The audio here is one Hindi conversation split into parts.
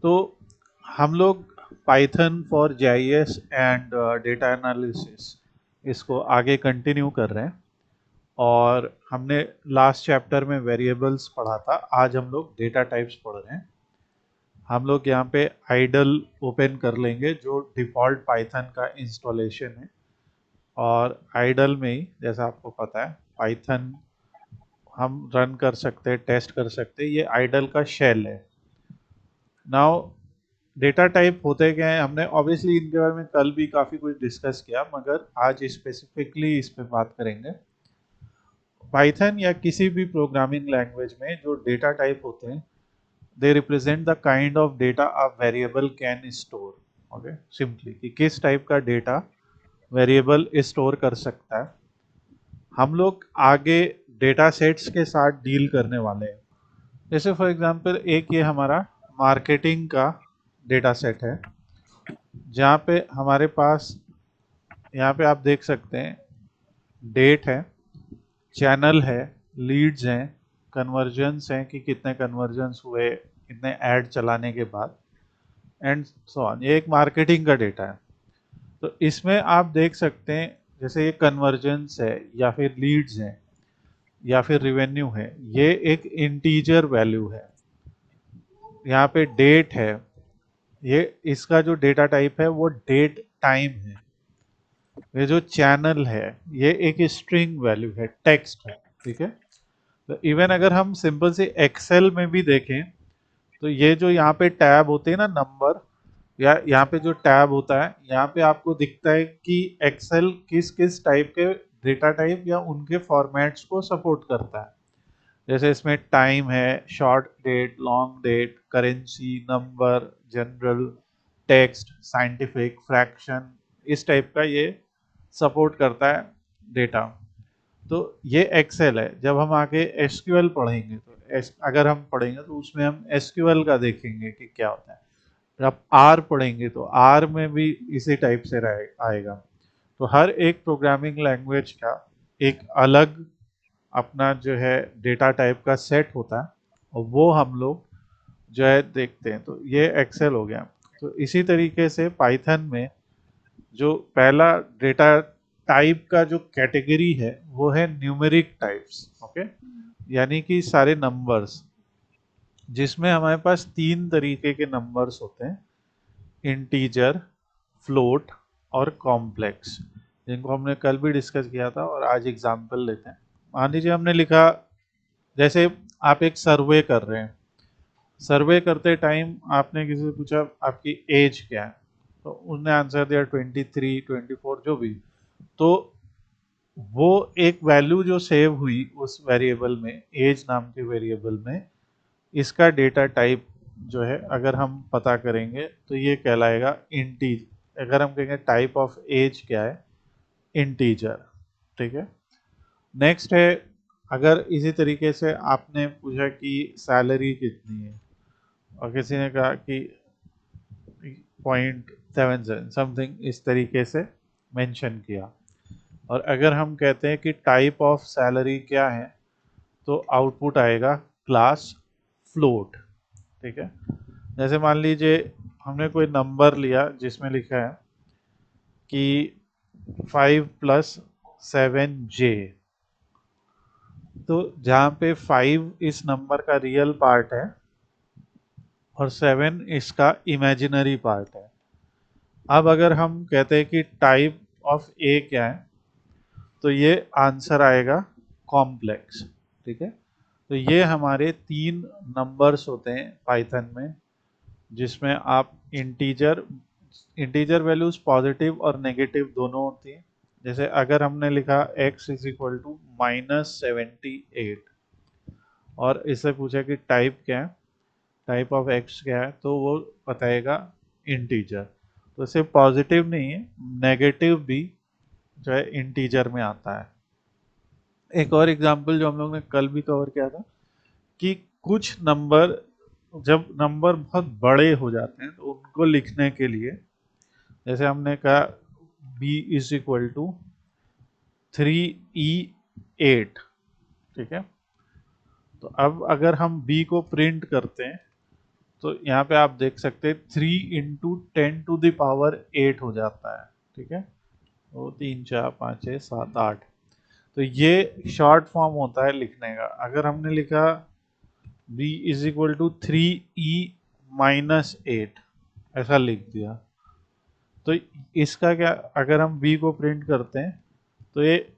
तो हम लोग Python for GIS and data analysis इसको आगे कंटिन्यू कर रहे हैं और हमने लास्ट चैप्टर में वेरिएबल्स पढ़ा था। आज हम लोग डेटा टाइप्स पढ़ रहे हैं। हम लोग यहाँ पे आइडल ओपन कर लेंगे जो डिफ़ॉल्ट पाइथन का इंस्टॉलेशन है और आइडल में ही जैसा आपको पता है पाइथन हम रन कर सकते हैं, टेस्ट कर सकते हैं। ये आइडल का शेल है। नाउ डेटा टाइप होते क्या है, हमने ऑब्वियसली इनके बारे में कल भी काफ़ी कुछ डिस्कस किया, मगर आज स्पेसिफिकली इस पे बात करेंगे। पाइथन या किसी भी प्रोग्रामिंग लैंग्वेज में जो डेटा टाइप होते हैं, they represent the kind of data a variable can store. Okay, simply कि किस टाइप का डेटा वेरिएबल स्टोर कर सकता है। हम लोग आगे डेटा सेट्स के साथ डील करने वाले हैं। जैसे फॉर एग्जांपल एक ये हमारा मार्केटिंग का डेटा सेट है, जहाँ पे हमारे पास यहाँ पे आप देख सकते हैं डेट है, चैनल है, लीड्स हैं, कन्वर्जन्स हैं कि कितने कन्वर्जन्स हुए कितने ऐड चलाने के बाद, एंड सो ऑन। ये एक मार्केटिंग का डेटा है। तो इसमें आप देख सकते हैं जैसे ये कन्वर्जन्स है या फिर लीड्स हैं या फिर रिवेन्यू है, ये एक इंटीजर वैल्यू है। यहाँ पे डेट है, ये इसका जो डेटा टाइप है वो डेट टाइम है। ये जो चैनल है ये एक स्ट्रिंग वैल्यू है, टेक्स्ट है। ठीक है। तो इवन अगर हम सिंपल से एक्सेल में भी देखें तो ये जो यहाँ पे टैब होते हैं ना, नंबर, या यहाँ पे जो टैब होता है यहाँ पे आपको दिखता है कि एक्सेल किस किस टाइप के डेटा टाइप या उनके फॉर्मेट्स को सपोर्ट करता है। जैसे इसमें टाइम है, short date, long date, currency, number, general, text, scientific, fraction, इस टाइप का ये सपोर्ट करता है डेटा। तो ये एक्सेल है। जब हम आगे एसक्यूएल पढ़ेंगे तो अगर हम पढ़ेंगे तो उसमें हम एसक्यूएल का देखेंगे कि क्या होता है। जब आर पढ़ेंगे तो आर में भी इसी टाइप से आएगा। तो हर एक प्रोग्रामिंग लैंग्वेज का एक अलग अपना जो है डेटा टाइप का सेट होता है और वो हम लोग जो है देखते हैं। तो ये एक्सेल हो गया। तो इसी तरीके से पाइथन में जो पहला डेटा टाइप का जो कैटेगरी है वो है न्यूमेरिक टाइप्स। ओके, यानी कि सारे नंबर्स, जिसमें हमारे पास तीन तरीके के नंबर्स होते हैं, इंटीजर, फ्लोट और कॉम्प्लेक्स, जिनको हमने कल भी डिस्कस किया था और आज एग्जाम्पल लेते हैं। मान लीजिए हमने लिखा, जैसे आप एक सर्वे कर रहे हैं, सर्वे करते टाइम आपने किसी से पूछा आपकी एज क्या है, तो उसने आंसर दिया 23, 24, जो भी। तो वो एक वैल्यू जो सेव हुई उस वेरिएबल में, एज नाम के वेरिएबल में, इसका डेटा टाइप जो है अगर हम पता करेंगे तो ये कहलाएगा इंटीजर। अगर हम कहेंगे टाइप ऑफ एज क्या है, इंटीजर। ठीक है। नेक्स्ट है, अगर इसी तरीके से आपने पूछा कि सैलरी कितनी है और किसी ने कहा कि 0.77 समथिंग, इस तरीके से मेंशन किया, और अगर हम कहते हैं कि टाइप ऑफ सैलरी क्या है तो आउटपुट आएगा क्लास फ्लोट। ठीक है। जैसे मान लीजिए हमने कोई नंबर लिया जिसमें लिखा है कि 5+7J, तो जहाँ पे 5 इस नंबर का रियल पार्ट है और 7 इसका इमेजिनरी पार्ट है। अब अगर हम कहते हैं कि टाइप ऑफ ए क्या है तो ये आंसर आएगा कॉम्प्लेक्स। ठीक है। तो ये हमारे तीन नंबर्स होते हैं पाइथन में, जिसमें आप इंटीजर, इंटीजर वैल्यूज पॉजिटिव और नेगेटिव दोनों होती हैं। जैसे अगर हमने लिखा x इज इक्वल टू -78 और इससे पूछा कि टाइप क्या है, टाइप ऑफ x क्या है, तो वो बताएगा इंटीजर। तो सिर्फ पॉजिटिव नहीं है, नेगेटिव भी जो है इंटीजर में आता है। एक और एग्जांपल जो हम लोग ने कल भी कवर किया था कि कुछ नंबर, जब नंबर बहुत बड़े हो जाते हैं तो उनको लिखने के लिए, जैसे हमने कहा b is equal to 3E8। ठीक है। तो अब अगर हम b को प्रिंट करते हैं तो यहाँ पे आप देख सकते हैं 3 × 10⁸ हो जाता है, ठीक है। वो 3 4 5 6 7 8, तो ये शॉर्ट फॉर्म होता है लिखने का। अगर हमने लिखा b = 3e−8 ऐसा लिख दिया, तो इसका क्या, अगर हम b को प्रिंट करते हैं तो ये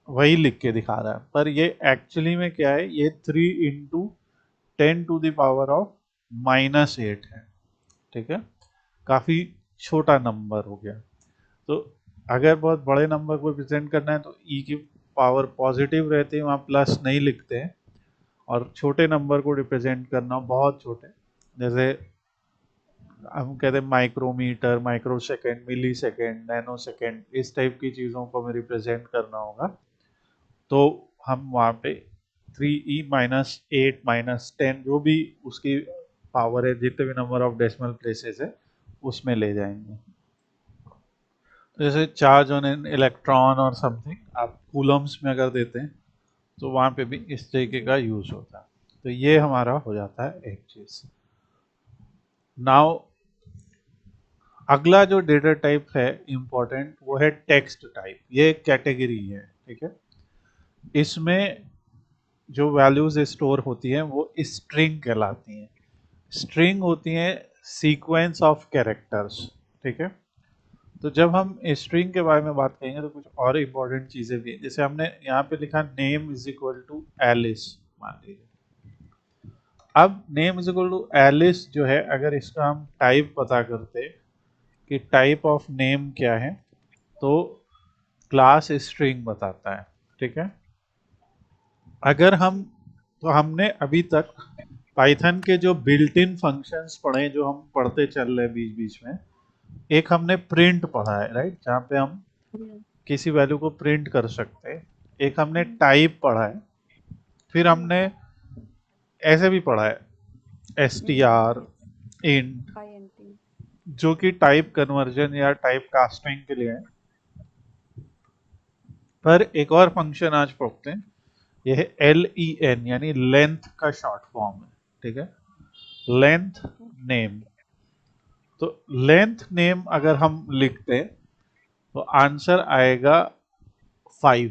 वही लिख के दिखा रहा है, पर ये एक्चुअली में क्या है, ये 3 × 10⁻⁻8 है, ठीक है। काफी छोटा नंबर हो गया। तो अगर बहुत बड़े नंबर को रिप्रेजेंट करना है तो e की पावर पॉजिटिव रहती है, वहाँ प्लस नहीं लिखते हैं। और छोटे नंबर को रिप्रेजेंट करना, बहुत छोटे, जैसे हम कहते हैं माइक्रोमीटर, माइक्रो सेकेंड, मिली सेकेंड, नैनो सेकेंड, इस टाइप की चीज़ों को हमें रिप्रेजेंट करना होगा, तो हम वहाँ पे 3e−8−10 जो भी उसकी पावर है, जितने भी नंबर ऑफ डेसिमल प्लेसेस है उसमें ले जाएंगे। तो जैसे चार्ज ऑन एन इलेक्ट्रॉन और समथिंग आप कूलम्स में अगर देते हैं तो वहाँ पे भी इस तरीके का यूज होता है। तो ये हमारा हो जाता है एक चीज। नाउ अगला जो डेटा टाइप है इंपॉर्टेंट, वो है टेक्स्ट टाइप। ये एक कैटेगरी है, ठीक है। इसमें जो वैल्यूज स्टोर होती हैं वो स्ट्रिंग कहलाती हैं। स्ट्रिंग होती हैं सीक्वेंस ऑफ कैरेक्टर्स, ठीक है। तो जब हम स्ट्रिंग के बारे में बात करेंगे तो कुछ और इम्पोर्टेंट चीज़ें भी हैं। जैसे हमने यहाँ पे लिखा नेम = एलिस, मान लीजिए। अब नेम = एलिस जो है, अगर इसका हम टाइप पता करते कि टाइप ऑफ नेम क्या है, तो क्लास स्ट्रिंग बताता है, ठीक है। अगर हम, तो हमने अभी तक पाइथन के जो बिल्ट इन फंक्शंस पढ़े, जो हम पढ़ते चल रहे हैं बीच बीच में, एक हमने प्रिंट पढ़ा है, राइट, जहाँ पे हम किसी वैल्यू को प्रिंट कर सकते हैं। एक हमने टाइप पढ़ा है, फिर हमने ऐसे भी पढ़ा है str, int, जो कि टाइप कन्वर्जन या टाइप कास्टिंग के लिए है। पर एक और फंक्शन आज पढ़ते हैं, यह है len, यानी लेंथ का शॉर्ट फॉर्म है, ठीक है। Length name. तो लेंथ नेम अगर हम लिखते हैं तो आंसर आएगा 5।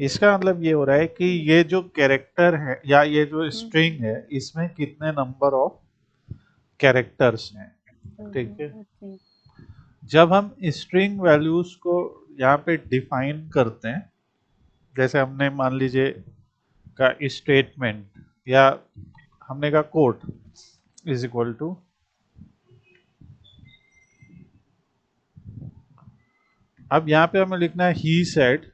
इसका मतलब ये हो रहा है कि ये जो कैरेक्टर है या ये जो स्ट्रिंग है, इसमें कितने नंबर ऑफ कैरेक्टर्स हैं, ठीक है। जब हम स्ट्रिंग वैल्यूज को यहाँ पे डिफाइन करते हैं, जैसे हमने मान लीजिए का स्टेटमेंट, या हमने कहा कोट = अब यहाँ पे हमें लिखना है he said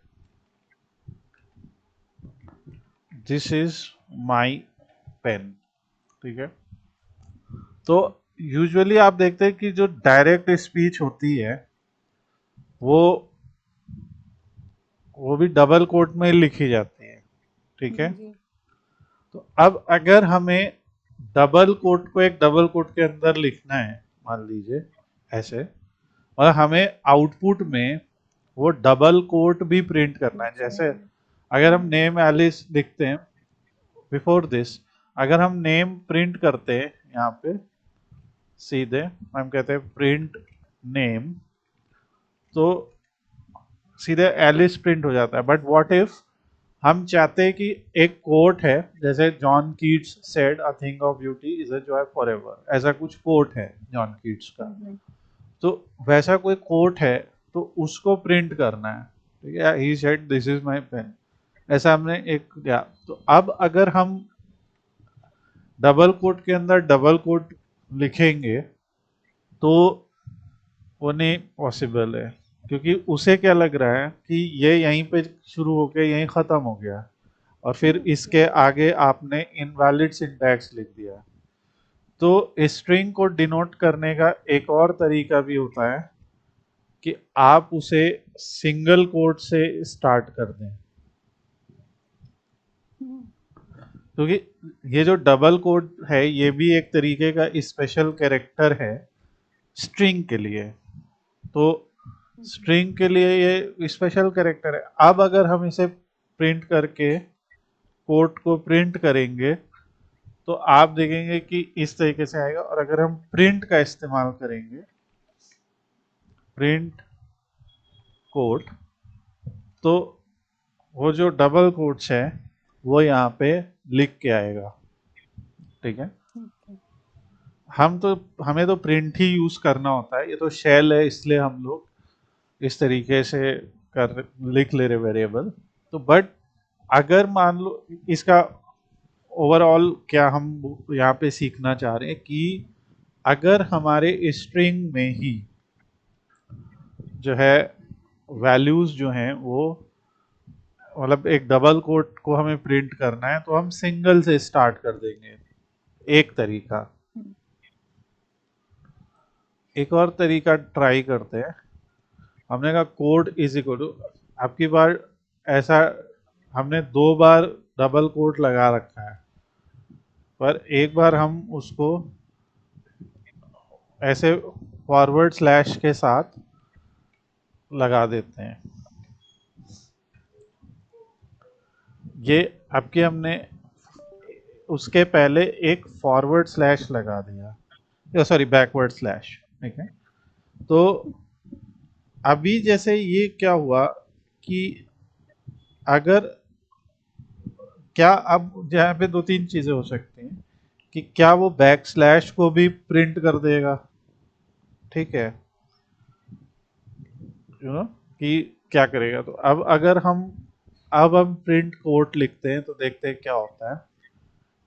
this is my pen, ठीक है। तो यूजुअली आप देखते हैं कि जो डायरेक्ट स्पीच होती है वो भी डबल कोट में लिखी जाती है, ठीक है। तो अब अगर हमें डबल कोट को एक डबल कोट के अंदर लिखना है, मान लीजिए ऐसे, और हमें आउटपुट में वो डबल कोट भी प्रिंट करना है। जैसे अगर हम नेम एलिस लिखते हैं, बिफोर दिस अगर हम नेम प्रिंट करते हैं, यहाँ पे सीधे हम कहते हैं प्रिंट नेम, तो सीधे एलिस प्रिंट हो जाता है। बट व्हाट इफ हम चाहते हैं कि एक कोट है, जैसे John Keats said a thing of beauty is a joy forever, ऐसा कुछ कोट है जॉन कीट्स का, तो वैसा कोई कोट है तो उसको प्रिंट करना है, ठीक है। He said this is my pen, ऐसा हमने एक दिया। तो अब अगर हम डबल कोट के अंदर डबल कोट लिखेंगे तो वो नहीं पॉसिबल है, क्योंकि उसे क्या लग रहा है कि ये यहीं पे शुरू होके यहीं ख़त्म हो गया, और फिर इसके आगे आपने इनवैलिड सिंटैक्स लिख दिया। तो स्ट्रिंग को डिनोट करने का एक और तरीका भी होता है कि आप उसे सिंगल कोट से स्टार्ट कर दें, क्योंकि ये जो डबल कोट है ये भी एक तरीके का स्पेशल कैरेक्टर है स्ट्रिंग के लिए। तो स्ट्रिंग के लिए ये स्पेशल कैरेक्टर है। अब अगर हम इसे प्रिंट करके कोट को प्रिंट करेंगे तो आप देखेंगे कि इस तरीके से आएगा। और अगर हम प्रिंट का इस्तेमाल करेंगे, प्रिंट कोट, तो वो जो डबल कोट्स है वो यहाँ पे लिख के आएगा। ठीक है, ओके। हमें तो प्रिंट ही यूज करना होता है, ये तो शेल है इसलिए हम लोग इस तरीके से कर लिख ले रहे वेरिएबल। तो बट अगर मान लो इसका ओवरऑल क्या हम यहाँ पे सीखना चाह रहे हैं कि अगर हमारे स्ट्रिंग में ही जो है वैल्यूज जो हैं वो मतलब एक डबल कोट को हमें प्रिंट करना है तो हम सिंगल से स्टार्ट कर देंगे, एक तरीका। हम्म, एक और तरीका ट्राई करते हैं। हमने कहा कोड इज इक्वल टू, आपकी बार ऐसा हमने 2 बार डबल कोट लगा रखा है, पर एक बार हम उसको ऐसे फॉरवर्ड स्लैश के साथ लगा देते हैं। ये आपके हमने उसके पहले एक फॉरवर्ड स्लैश लगा दिया, सॉरी बैकवर्ड स्लैश। ठीक है, तो अभी जैसे ये क्या हुआ कि अगर क्या अब यहाँ पे 2-3 चीजें हो सकती हैं कि क्या वो बैक स्लैश को भी प्रिंट कर देगा। ठीक है, कि क्या करेगा। तो अब हम प्रिंट कोट लिखते हैं तो देखते हैं क्या होता है,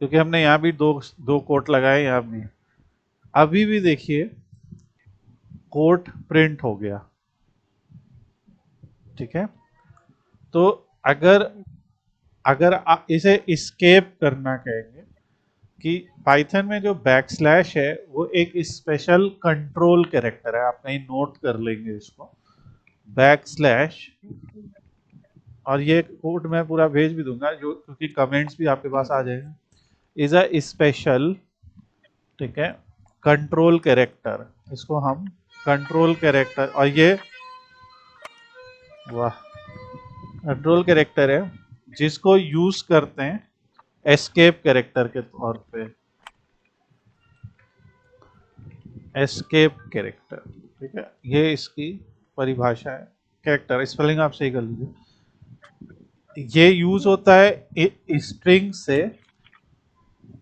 क्योंकि हमने यहाँ भी दो दो कोट लगाए, यहाँ भी अभी भी देखिए कोट प्रिंट हो गया। ठीक है, तो अगर अगर इसे इस्केप करना कहेंगे कि पाइथन में जो बैक स्लैश है वो एक स्पेशल कंट्रोल कैरेक्टर है, आप कहीं नोट कर लेंगे इसको, बैक स्लैश। ओके। और ये कोड मैं पूरा भेज भी दूंगा, जो क्योंकि कमेंट्स भी आपके जी पास आ जी। जाएगा। इज अ स्पेशल, ठीक है, कंट्रोल कैरेक्टर, इसको हम कंट्रोल कैरेक्टर, और ये वाह कंट्रोल कैरेक्टर है जिसको यूज करते हैं एस्केप कैरेक्टर के तौर पे, एस्केप कैरेक्टर। ठीक है, ये इसकी परिभाषा है। कैरेक्टर स्पेलिंग आप सही कर लीजिए। ये यूज होता है स्ट्रिंग से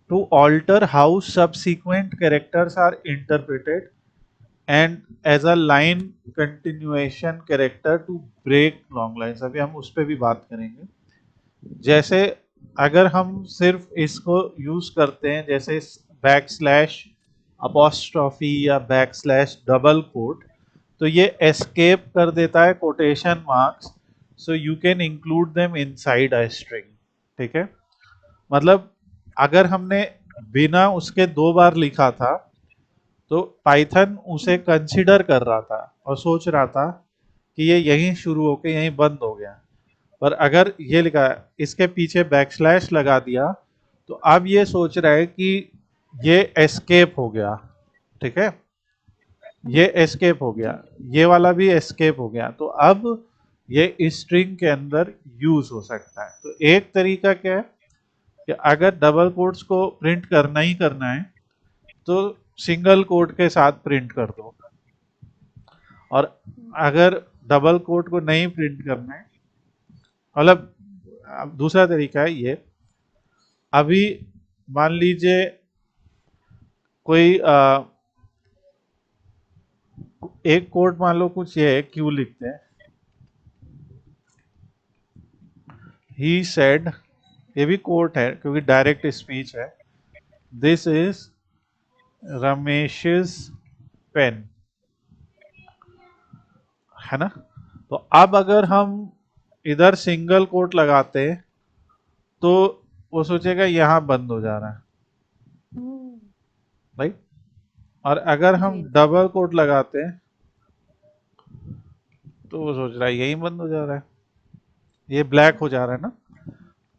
to alter how subsequent characters are interpreted and as a line continuation character to break long lines। अभी हम उस पर भी बात करेंगे। जैसे अगर हम सिर्फ इसको यूज करते हैं जैसे बैक स्लैश अपोस्ट्रॉफी या बैक स्लैश डबल कोट, तो ये एस्केप कर देता है quotation marks, so you can include them inside a string. ठीक है, मतलब अगर हमने बिना उसके 2 बार लिखा था तो पाइथन उसे हम्म, कंसिडर कर रहा था और सोच रहा था कि ये यहीं शुरू होके यहीं बंद हो गया। पर अगर ये लिखा इसके पीछे बैकस्लैश लगा दिया तो अब ये सोच रहा है कि ये एस्केप हो गया। ठीक है, ये एस्केप हो गया, जी। ये वाला भी एस्केप हो गया, तो अब ये स्ट्रिंग के अंदर यूज हो सकता है। तो एक तरीका क्या है कि अगर डबल कोट्स को प्रिंट करना ही करना है तो सिंगल कोट के साथ प्रिंट कर दो। और अगर डबल कोट को नहीं प्रिंट करना है, मतलब अब दूसरा तरीका है ये। अभी मान लीजिए कोई एक कोट मान लो कुछ ये है, क्यू लिखते हैं, ही सेड, ये भी कोट है क्योंकि डायरेक्ट स्पीच है, दिस इज रमेश's पेन, है ना। तो अब अगर जी। हम इधर सिंगल कोट लगाते हैं तो वो सोचेगा यहाँ बंद हो जा रहा है, हम्म, राइट। और अगर हम जी डबल कोट लगाते हैं तो वो सोच रहा है यही बंद हो जा रहा है, ये ब्लैक हो जा रहा है ना।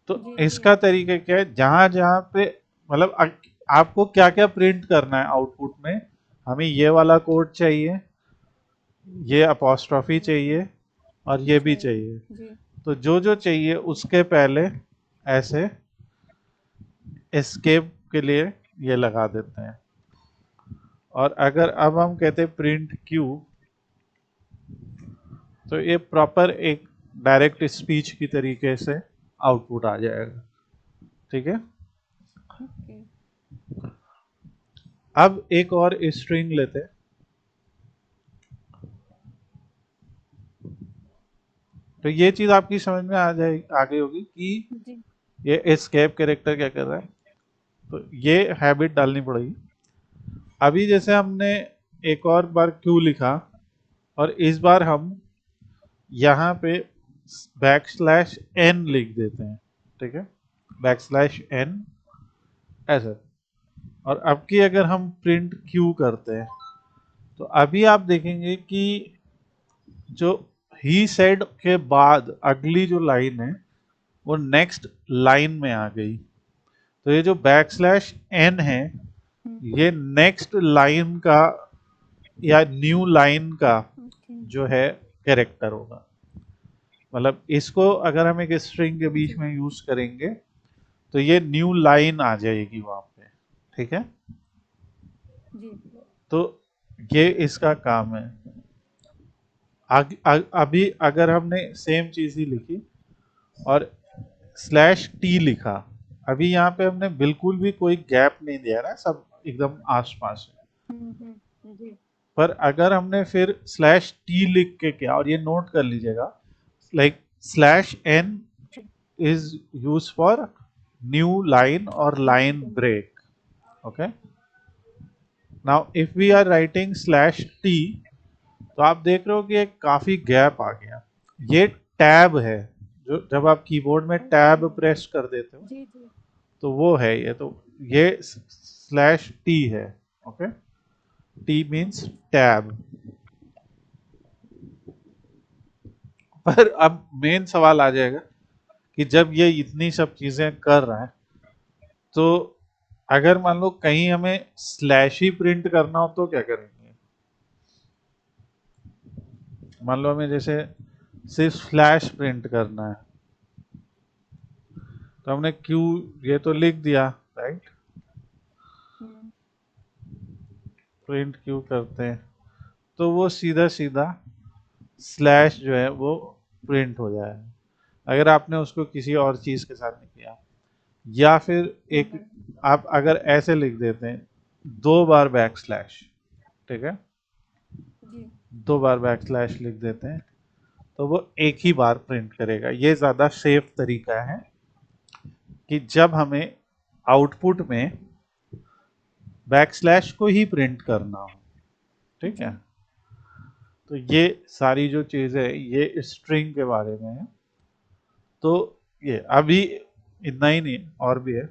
तो जी। जी। इसका तरीका क्या है, जहां जहां पे मतलब आपको क्या क्या प्रिंट करना है आउटपुट में, हमें ये वाला कोड चाहिए, ये अपोस्ट्रॉफी चाहिए, और ये भी चाहिए। चाहिए। जी। तो जो जो चाहिए उसके पहले ऐसे एस्केप के लिए ये लगा देते हैं। और अगर अब हम कहते हैं प्रिंट क्यू, तो ये प्रॉपर एक डायरेक्ट स्पीच की तरीके से आउटपुट आ जाएगा। ठीक है। ओके। अब एक और स्ट्रिंग लेते हैं। तो ये चीज आपकी समझ में आ गई होगी कि जी ये एस्केप कैरेक्टर क्या कर रहा है। तो ये हैबिट डालनी पड़ेगी। अभी जैसे हमने एक और बार क्यू लिखा, और इस बार हम यहाँ पे बैकस्लैश एन लिख देते हैं। ठीक है, बैकस्लैश एन ऐसा। और अब की अगर हम प्रिंट क्यू करते हैं, तो अभी आप देखेंगे कि जो ही सेड के बाद अगली जो लाइन है वो नेक्स्ट लाइन में आ गई। तो ये जो बैकस्लैश एन है, ये नेक्स्ट लाइन का या न्यू लाइन का ओके। जो है कैरेक्टर होगा। मतलब इसको अगर हम एक स्ट्रिंग के बीच जी में यूज करेंगे, तो ये न्यू लाइन आ जाएगी वहां पे। ठीक है। जी तो ये इसका काम है। अभी अगर हमने सेम चीज ही लिखी और स्लैश टी लिखा, अभी यहाँ पे हमने बिल्कुल भी कोई गैप नहीं दिया ना, सब एकदम आसपास है। जी पर अगर हमने फिर स्लैश टी लिख के किया, और ये नोट कर लीजिएगा, like slash n g is used for new line or line okay. break. Okay. Now if we are writing slash t, तो आप देख रहे हो कि एक काफी गैप आ गया। ये टैब है, जो जब आप कीबोर्ड में ओके। टैब प्रेस कर देते हो, जी जी तो वो है ये। तो ये स्लैश टी है। Okay, T means tab. पर अब मेन सवाल आ जाएगा कि जब ये इतनी सब चीजें कर रहा है, तो अगर मान लो कहीं हमें स्लैश ही प्रिंट करना हो तो क्या करेंगे। मान लो हमें जैसे सिर्फ स्लैश प्रिंट करना है, तो हमने क्यू ये तो लिख दिया, राइट। प्रिंट क्यू करते हैं, तो वो सीधा सीधा स्लैश जो है वो प्रिंट हो जाएगा, अगर आपने उसको किसी और चीज के साथ नहीं किया। या फिर एक आप अगर ऐसे लिख देते हैं, दो बार बैक स्लैश। ठीक है, जी दो बार बैक स्लैश लिख देते हैं, तो वो एक ही बार प्रिंट करेगा। ये ज़्यादा सेफ तरीका है कि जब हमें आउटपुट में बैकस्लैश को ही प्रिंट करना हो। ठीक है। जी तो ये सारी जो चीज़ है ये स्ट्रिंग के बारे में है। तो ये अभी इतना ही नहीं, और भी है।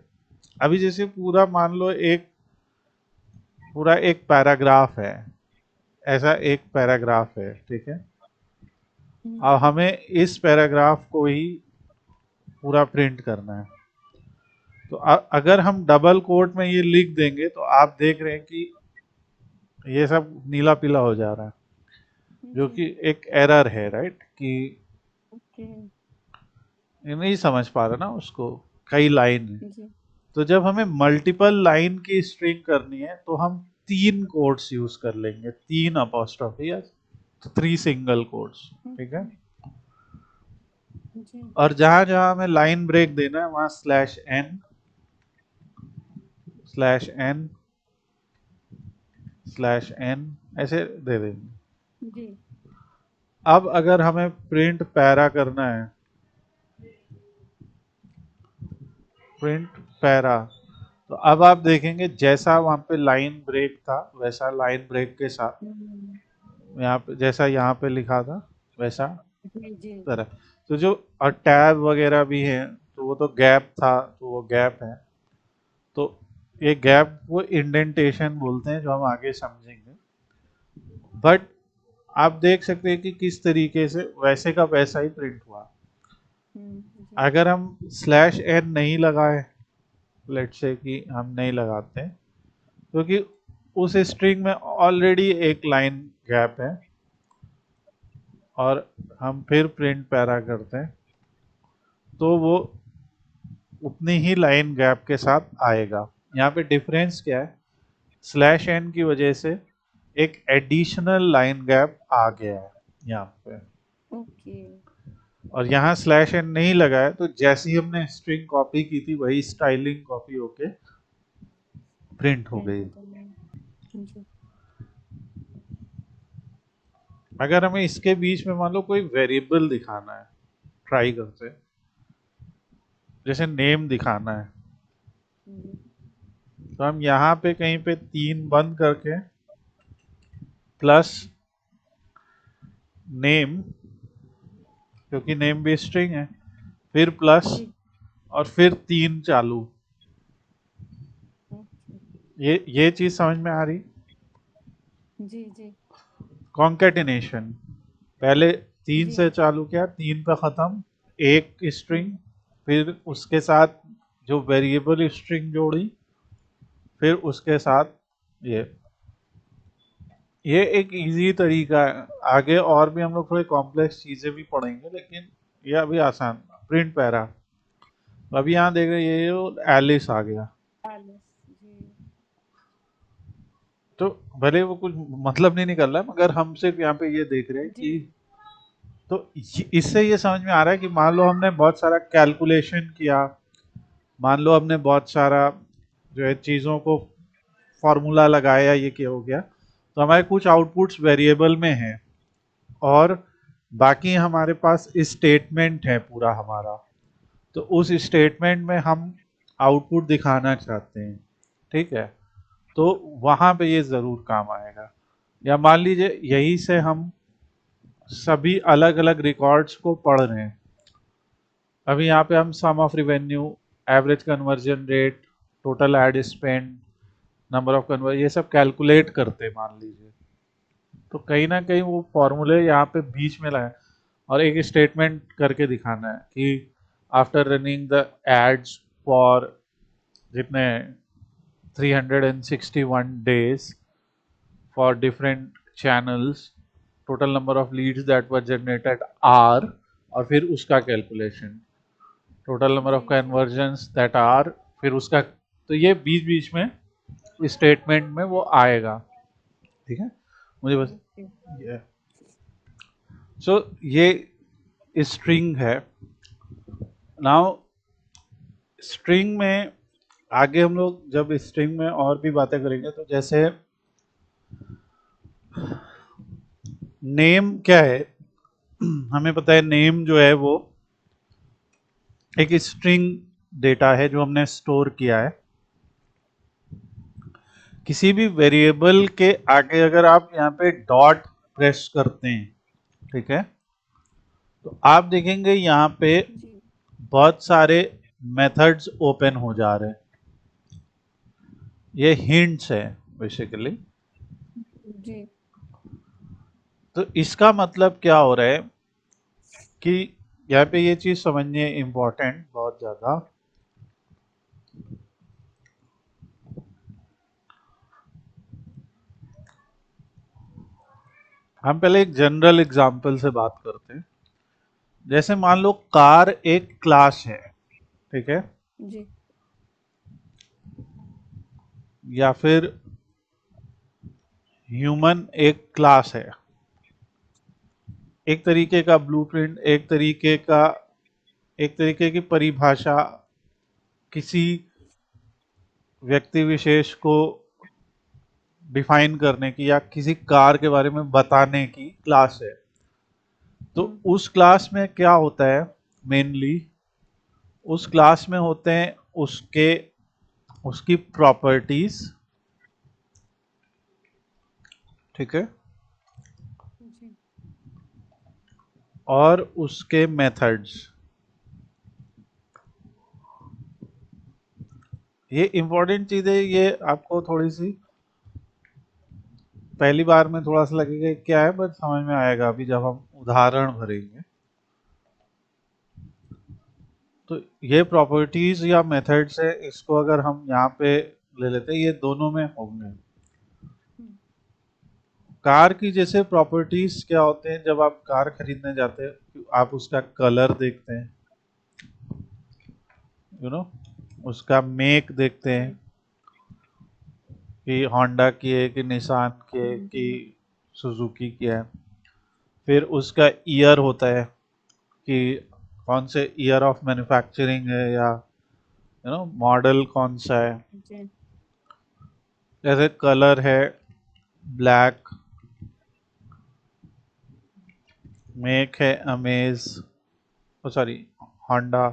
अभी जैसे पूरा मान लो एक पूरा एक पैराग्राफ है, ऐसा एक पैराग्राफ है। ठीक है। अब हमें इस पैराग्राफ को ही पूरा प्रिंट करना है। तो अगर हम डबल कोट में ये लिख देंगे, तो आप देख रहे हैं कि ये सब नीला पीला हो जा रहा है, जो जी कि एक एरर है, राइट। कि ओके। ये नहीं समझ पा रहा ना उसको, कई लाइन है। जी तो जब हमें मल्टीपल लाइन की स्ट्रिंग करनी है, तो हम तीन कोट्स यूज कर लेंगे, तीन अपॉस्ट्रोफी या थ्री सिंगल कोट्स। ठीक है। ओके। जी और जहां जहां हमें लाइन ब्रेक देना है, वहां स्लैश एन स्लैश एन ऐसे दे देंगे। जी अब अगर हमें प्रिंट पैरा करना है, प्रिंट पैरा, तो अब आप देखेंगे जैसा वहां पे लाइन ब्रेक था, वैसा लाइन ब्रेक के साथ यहाँ पे जैसा यहाँ पे लिखा था, वैसा जी जी तरह। तो जो और टैब वगैरह भी है, तो वो तो गैप था, तो वो गैप है। तो ये गैप वो इंडेंटेशन बोलते हैं, जो हम आगे समझेंगे। बट आप देख सकते हैं कि किस तरीके से वैसे का वैसा ही प्रिंट हुआ। जी अगर हम स्लैश एन नहीं लगाए, लेट से कि हम नहीं लगाते, क्योंकि उस स्ट्रिंग में ऑलरेडी एक लाइन गैप है, और हम फिर प्रिंट पैरा करते हैं, तो वो उतनी ही लाइन गैप के साथ आएगा। यहाँ पे डिफरेंस क्या है, स्लैश एन की वजह से एक एडिशनल लाइन गैप आ गया है यहाँ पे, ओके। और यहाँ स्लैश एन नहीं लगा है, तो जैसे ही हमने स्ट्रिंग कॉपी की थी वही स्टाइलिंग कॉपी होके प्रिंट हो प्रिंट गई। होता है। जी अगर हमें इसके बीच में मान लो कोई वेरिएबल दिखाना है, ट्राई करते हैं, जैसे नेम दिखाना है, जी तो हम यहाँ पे कहीं पे 3 बंद करके प्लस नेम, क्योंकि नेम भी स्ट्रिंग है, फिर प्लस जी। और फिर 3 चालू, ओके। ये चीज समझ में आ रही। जी जी कॉन्केटिनेशन, पहले 3 जी से चालू किया, 3 पे खत्म, एक हम्म, स्ट्रिंग, फिर उसके साथ जो वेरिएबल स्ट्रिंग जोड़ी, फिर उसके साथ ये ये एक इजी तरीका है। आगे और भी हम लोग थोड़ी कॉम्प्लेक्स चीजें भी पढ़ेंगे, लेकिन ये अभी आसान। प्रिंट पैरा, अभी यहाँ देख रहे हैं, ये एलिस आ गया, एलिस। जी तो भले वो कुछ मतलब नहीं निकल रहा है, मगर हम सिर्फ यहाँ पे ये देख रहे हैं जी कि, तो इससे ये समझ में आ रहा है कि मान लो हमने बहुत सारा कैलकुलेशन किया, मान लो हमने बहुत सारा जो है चीज़ों को फॉर्मूला लगाया, ये क्या हो गया, तो हमारे कुछ आउटपुट्स वेरिएबल में हैं, और बाकी हमारे पास स्टेटमेंट है पूरा हमारा, तो उस स्टेटमेंट में हम आउटपुट दिखाना चाहते हैं, ठीक है, तो वहाँ पे ये ज़रूर काम आएगा। या मान लीजिए यहीं से हम सभी अलग अलग रिकॉर्ड्स को पढ़ रहे हैं, अभी यहाँ पे हम sum of revenue, average conversion rate, total ad spend, number of conversion, ये सब कैलकुलेट करते हैं मान लीजिए, तो कहीं ना कहीं वो फॉर्मूले यहाँ पे बीच में लाए, और एक स्टेटमेंट करके दिखाना है कि after running the ads for जितने 361 days for different channels, total number of leads that were generated are, और फिर उसका calculation, total number of G G convergences that are, फिर उसका, तो ये बीच बीच में स्टेटमेंट में वो आएगा, ठीक है, मुझे बस ओके। ये, सो ये स्ट्रिंग है। नाउ स्ट्रिंग में आगे हम लोग जब स्ट्रिंग में और भी बातें करेंगे, तो जैसे नेम क्या है, हमें पता है नेम जो है वो एक स्ट्रिंग डेटा है जो हमने स्टोर किया है। किसी भी वेरिएबल के आगे अगर आप यहाँ पे डॉट प्रेस करते हैं, ठीक है, तो आप देखेंगे यहाँ पे जी बहुत सारे मेथड्स ओपन हो जा रहे हैं, ये हिंट्स है बेसिकली। जी तो इसका मतलब क्या हो रहा है कि यहाँ पे ये चीज समझनी है, इम्पोर्टेंट बहुत ज्यादा। हम पहले एक जनरल एग्जांपल से बात करते हैं, जैसे मान लो कार एक क्लास है, ठीक है, जी या फिर ह्यूमन एक क्लास है, एक तरीके का ब्लूप्रिंट, एक तरीके की परिभाषा किसी व्यक्ति विशेष को डिफाइन करने की या किसी कार के बारे में बताने की क्लास है। तो हम्म उस क्लास में क्या होता है, मेनली उस क्लास में होते हैं उसके उसकी प्रॉपर्टीज, ठीक है, जी और उसके मेथड्स। ये इंपॉर्टेंट चीज है, ये आपको थोड़ी सी पहली बार में थोड़ा सा लगेगा कि क्या है, बट समझ में आएगा अभी जब हम उदाहरण भरेंगे। तो ये प्रॉपर्टीज या मेथड्स है, इसको अगर हम यहाँ पे ले लेते हैं, ये दोनों में होंगे। हम्म, कार की जैसे प्रॉपर्टीज क्या होते हैं, जब आप कार खरीदने जाते हैं आप उसका कलर देखते हैं, उसका मेक देखते जी हैं, कि होंडा की है कि निसान की है कि सुजुकी की है। फिर उसका ईयर होता है कि कौन से ईयर ऑफ मैन्युफैक्चरिंग है या मॉडल कौन सा है। जी जैसे कलर है ब्लैक, मेक है Amaze, oh sorry Honda,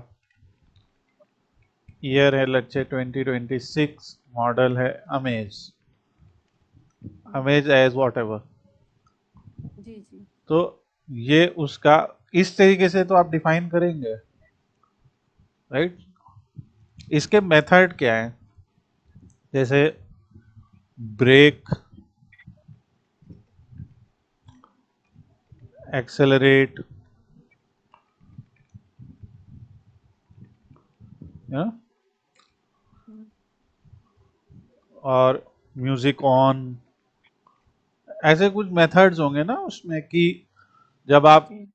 year है लेट्स से 2026, मॉडल है Amaze, Amaze as whatever. जी जी तो ये उसका इस तरीके से तो आप डिफाइन करेंगे, राइट। इसके मेथड क्या है, जैसे ब्रेक, एक्सेलरेट, हम्म, और म्यूजिक ऑन, ऐसे कुछ मेथड्स होंगे ना उसमें कि जब आप जी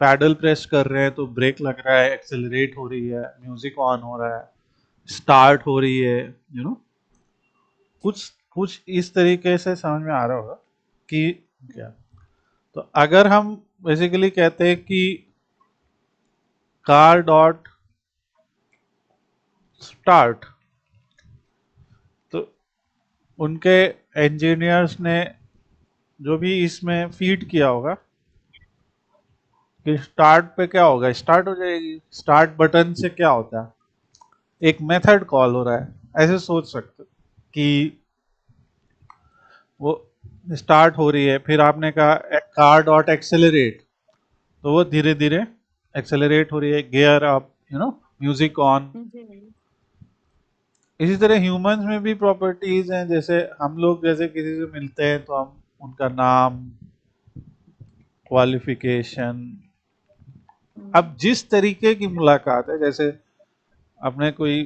पैडल प्रेस कर रहे हैं तो ब्रेक लग रहा है, एक्सेलरेट हो रही है, म्यूजिक ऑन हो रहा है, स्टार्ट हो रही है, जी कुछ कुछ इस तरीके से समझ में आ रहा होगा कि क्या। तो अगर हम बेसिकली कहते हैं कि कार डॉट स्टार्ट, तो उनके इंजीनियर्स ने जो भी इसमें फीड किया होगा कि स्टार्ट पे क्या होगा, स्टार्ट हो जाएगी। स्टार्ट बटन से क्या होता है, एक मेथड कॉल हो रहा है, ऐसे सोच सकते हो कि वो स्टार्ट हो रही है, फिर आपने कहा कार डॉट एक्सेलरेट, तो वो धीरे धीरे एक्सेलरेट हो रही है, गियर अप, म्यूजिक ऑन। जी इसी तरह ह्यूमंस में भी प्रॉपर्टीज हैं, जैसे हम लोग जैसे किसी से मिलते हैं तो हम उनका नाम, क्वालिफिकेशन, अब जिस तरीके की मुलाकात है, जैसे अपने कोई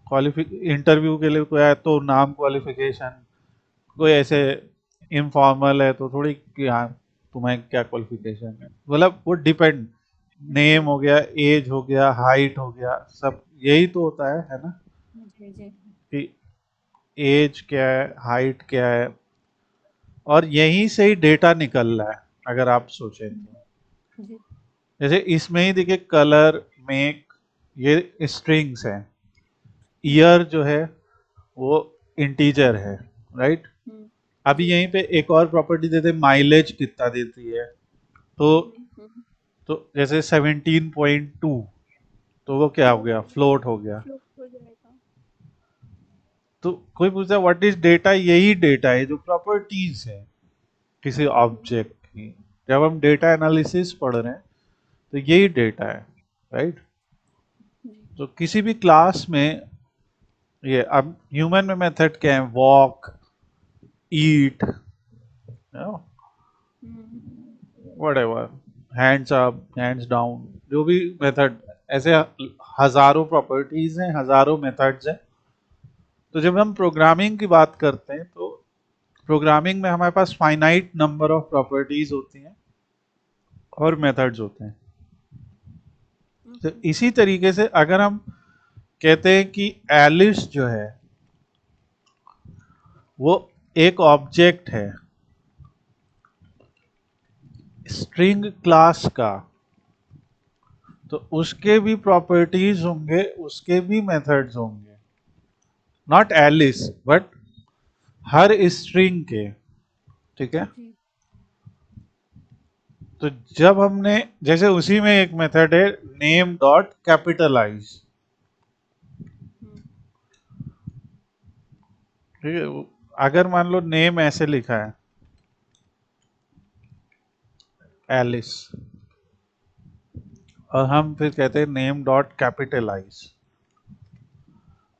क्वालिफिक इंटरव्यू के लिए कोई आया तो नाम, क्वालिफिकेशन, कोई ऐसे इनफॉर्मल है तो थोड़ी कि हाँ तुम्हें क्या क्वालिफिकेशन है, मतलब वो डिपेंड, नेम जी हो गया, एज हो गया, हाइट हो गया, सब यही तो होता है ना, जी जी कि एज क्या है, हाइट क्या है, और यहीं से ही डेटा निकल रहा है अगर आप सोचें तो। जी जैसे इसमें ही देखिए कलर, मेक, ये स्ट्रिंग्स हैं, ईयर जो है वो इंटीजर है, राइट। अभी जी यहीं पे एक और प्रॉपर्टी देते हैं, माइलेज कितना देती है, तो तो जैसे 17.2, तो वो क्या हो गया, फ्लोट हो गया। फ्लोट हो जाएगा तो कोई पूछता है व्हाट इज डेटा, यही डेटा है जो प्रॉपर्टीज है किसी ऑब्जेक्ट की। जब हम डेटा एनालिसिस पढ़ रहे हैं तो यही डेटा है, राइट। जी तो किसी भी क्लास में ये, अब ह्यूमन में मेथड क्या है, walk, eat, whatever, hands up, hands down, जो भी मेथड, ऐसे हजारों प्रॉपर्टीज हैं, हजारों मेथड्स हैं। तो जब हम प्रोग्रामिंग की बात करते हैं तो प्रोग्रामिंग में हमारे पास फाइनाइट नंबर ऑफ प्रॉपर्टीज होती हैं और मेथड्स होते हैं। तो इसी तरीके से अगर हम कहते हैं कि एलिस जो है वो एक ऑब्जेक्ट है स्ट्रिंग क्लास का, तो उसके भी प्रॉपर्टीज होंगे, उसके भी मेथड्स होंगे, नॉट एलिस बट हर स्ट्रिंग के, ठीक है। जी तो जब हमने, जैसे उसी में एक मेथड है नेम डॉट कैपिटलाइज, ठीक है। अगर मान लो नेम ऐसे लिखा है एलिस, और हम फिर कहते हैं नेम डॉट कैपिटलाइज,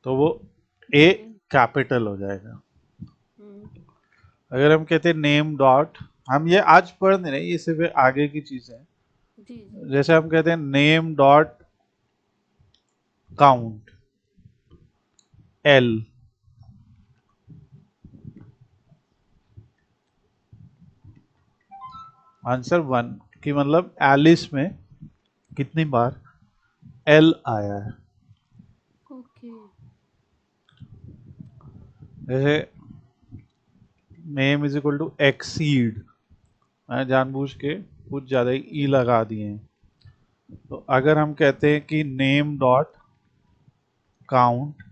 तो वो ए जी कैपिटल हो जाएगा। अगर हम कहते हैं नेम डॉट, हम ये आज पढ़ नहीं रहे, ये सिर्फ आगे की चीज है। जी जी जैसे हम कहते हैं name dot count, L, answer one, कि मतलब एलिस में कितनी बार एल आया है। ओके जैसे name is equal to exceed, मैं जानबूझ के कुछ ज़्यादा ही ई लगा दिए हैं। तो अगर हम कहते हैं कि नेम डॉट काउंट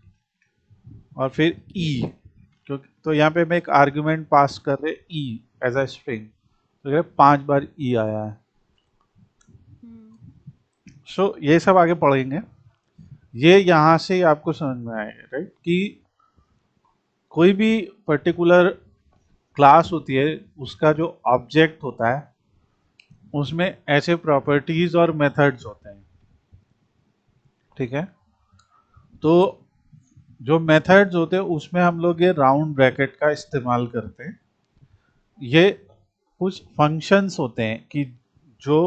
और फिर ई, क्योंकि तो यहाँ पे मैं एक आर्गुमेंट पास कर रहे ई एज अ स्ट्रिंग, तो 5 बार ई आया है। सो ये सब आगे पढ़ेंगे। ये यहाँ से ही आपको समझ में आएगा, राइट, कि कोई भी पर्टिकुलर क्लास होती है, उसका जो ऑब्जेक्ट होता है उसमें ऐसे प्रॉपर्टीज और मेथड्स होते हैं, ठीक है। तो जो मेथड्स होते हैं उसमें हम लोग ये राउंड ब्रैकेट का इस्तेमाल करते हैं। ये कुछ फंक्शंस होते हैं कि जो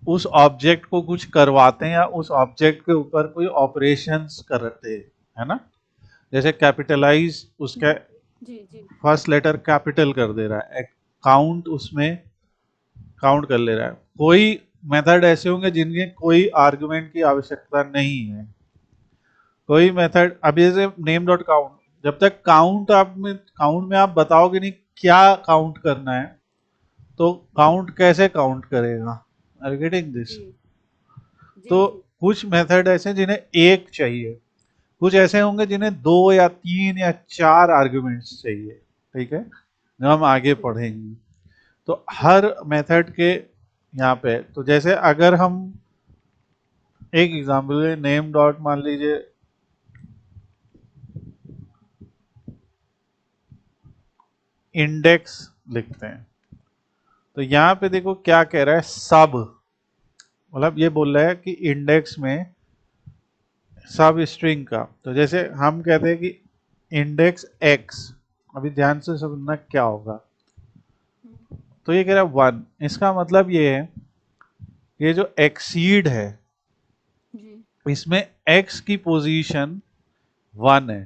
उस ऑब्जेक्ट को कुछ करवाते हैं या उस ऑब्जेक्ट के ऊपर कोई ऑपरेशंस करते हैं, है ना। जैसे कैपिटलाइज, उसका जी जी फर्स्ट लेटर कैपिटल कर दे रहा है, काउंट उसमें काउंट कर ले रहा है। कोई मेथड ऐसे होंगे जिनके कोई आर्गुमेंट की आवश्यकता नहीं है। कोई मेथड, अभी जैसे नेम डॉट काउंट, जब तक काउंट में आप बताओगे नहीं क्या काउंट करना है, तो काउंट कैसे काउंट करेगा। Are you getting this? जी जी तो जी कुछ मेथड ऐसे हैं जिन्हें एक चाहिए, कुछ ऐसे होंगे जिन्हें 2 या 3 या 4 आर्गुमेंट्स चाहिए, ठीक है, जो हम आगे जी पढ़ेंगे। तो जी हर मेथड के यहाँ पे, तो जैसे अगर हम एक एग्जांपल ले, नेम डॉट मान लीजिए इंडेक्स लिखते हैं, तो यहाँ पे देखो क्या कह रहा है, सब, मतलब ये बोल रहा है कि इंडेक्स में सब स्ट्रिंग का। तो जैसे हम कहते हैं कि इंडेक्स एक्स, अभी ध्यान से समझना क्या होगा। तो ये कह रहा है 1, इसका मतलब ये है, ये जो एक्सीड है जी इसमें एक्स की पोजीशन 1 है,